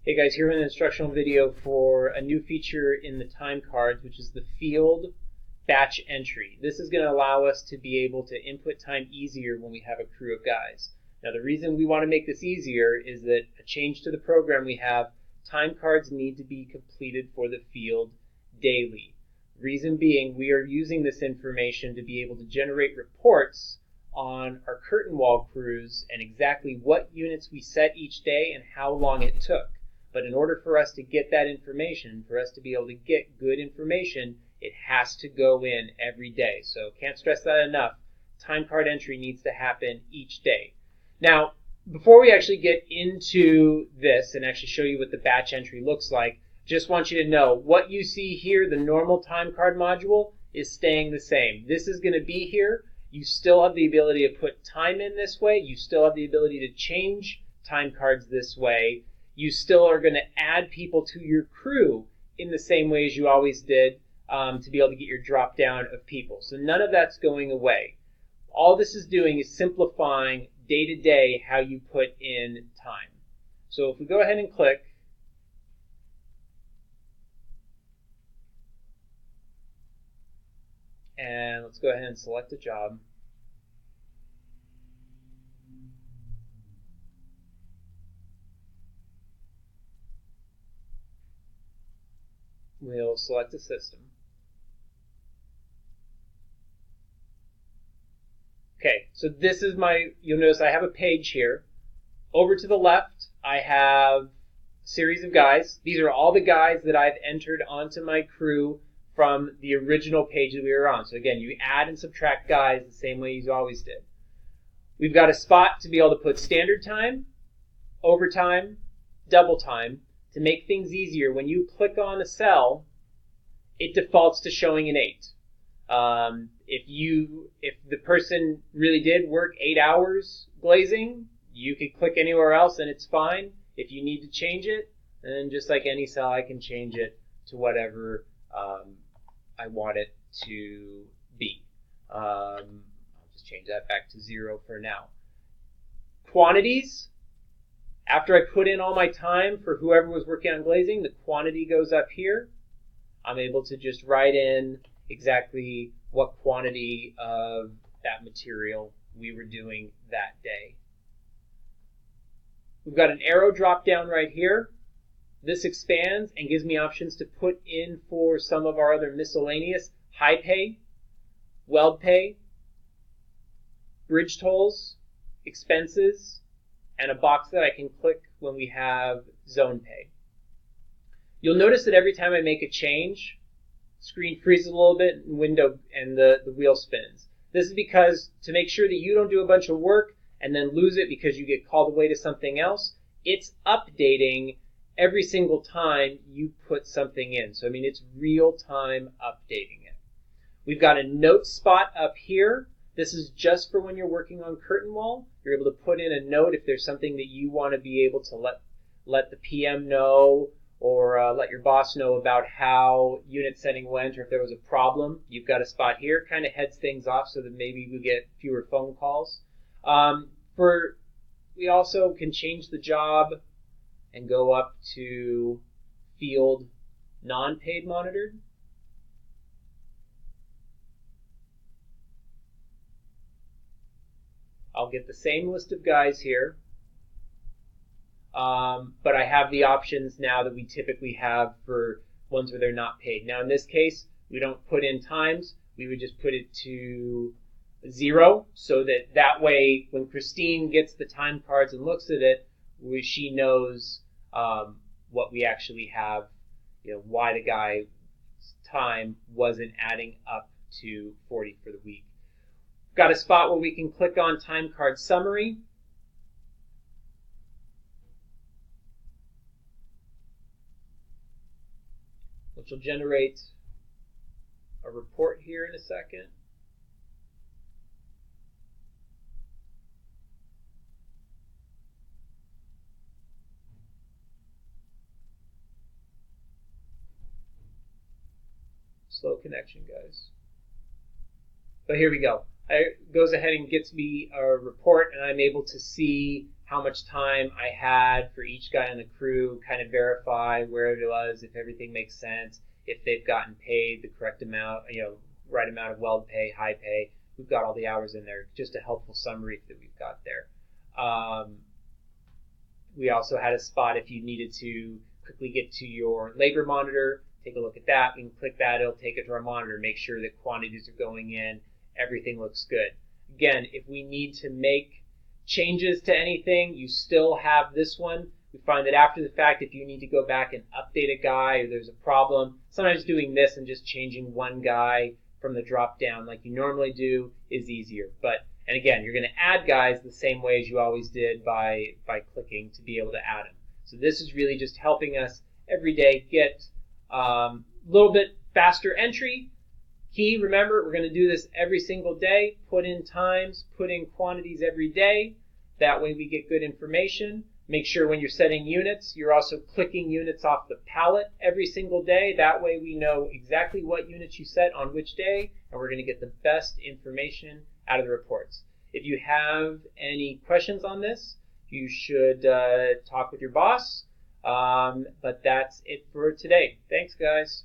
Hey guys, here in an instructional video for a new feature in the time cards, which is the field batch entry. This is going to allow us to be able to input time easier when we have a crew of guys. Now the reason we want to make this easier is that a change to the program we have, time cards need to be completed for the field daily. Reason being, we are using this information to be able to generate reports on our curtain wall crews and exactly what units we set each day and how long it took. But in order for us to get that information, for us to be able to get good information, it has to go in every day. So can't stress that enough. Time card entry needs to happen each day. Now, before we actually get into this and actually show you what the batch entry looks like, just want you to know what you see here, the normal time card module, is staying the same. This is going to be here. You still have the ability to put time in this way. You still have the ability to change time cards this way. You still are going to add people to your crew in the same way as you always did to be able to get your drop down of people. So none of that's going away. All this is doing is simplifying day to day how you put in time. So if we go ahead and click, and let's go ahead and select a job. We'll select a system. Okay, so this is you'll notice I have a page here. Over to the left, I have a series of guys. These are all the guys that I've entered onto my crew from the original page that we were on. So again, you add and subtract guys the same way you always did. We've got a spot to be able to put standard time, overtime, double time. To make things easier, when you click on a cell, it defaults to showing an 8. If the person really did work 8 hours glazing, you could click anywhere else and it's fine. If you need to change it, then just like any cell, I can change it to whatever I want it to be. I'll just change that back to 0 for now. Quantities. After I put in all my time for whoever was working on glazing, the quantity goes up here. I'm able to just write in exactly what quantity of that material we were doing that day. We've got an arrow drop down right here. This expands and gives me options to put in for some of our other miscellaneous high pay, weld pay, bridge tolls, expenses, and a box that I can click when we have zone pay. You'll notice that every time I make a change, screen freezes a little bit and the wheel spins. This is because to make sure that you don't do a bunch of work and then lose it because you get called away to something else, it's updating every single time you put something in. So it's real time updating it. We've got a note spot up here. This is just for when you're working on curtain wall. You're able to put in a note if there's something that you want to be able to let the PM know or let your boss know about how unit setting went or if there was a problem. You've got a spot here. Kind of heads things off so that maybe we get fewer phone calls. We also can change the job and go up to field non-paid monitored. I'll get the same list of guys here, but I have the options now that we typically have for ones where they're not paid. Now in this case, we don't put in times. We would just put it to 0 so that way when Christine gets the time cards and looks at it, she knows what we actually have, why the guy's time wasn't adding up to 40 for the week. Got a spot where we can click on time card summary. Which will generate a report here in a second. Slow connection, guys. But here we go. It goes ahead and gets me a report, and I'm able to see how much time I had for each guy on the crew, kind of verify where it was, if everything makes sense, if they've gotten paid the correct amount, right amount of weld pay, high pay. We've got all the hours in there. Just a helpful summary that we've got there. We also had a spot if you needed to quickly get to your labor monitor, take a look at that. We can click that, it'll take it to our monitor, make sure that quantities are going in, everything looks good. Again, if we need to make changes to anything, you still have this one. We find that after the fact, if you need to go back and update a guy or there's a problem, sometimes doing this and just changing one guy from the drop down like you normally do is easier. And again, you're going to add guys the same way as you always did by clicking to be able to add them. So this is really just helping us every day get a little bit faster entry. Key, remember, we're going to do this every single day. Put in times, put in quantities every day. That way we get good information. Make sure when you're setting units, you're also clicking units off the pallet every single day. That way we know exactly what units you set on which day, and we're going to get the best information out of the reports. If you have any questions on this, you should talk with your boss. But that's it for today. Thanks, guys.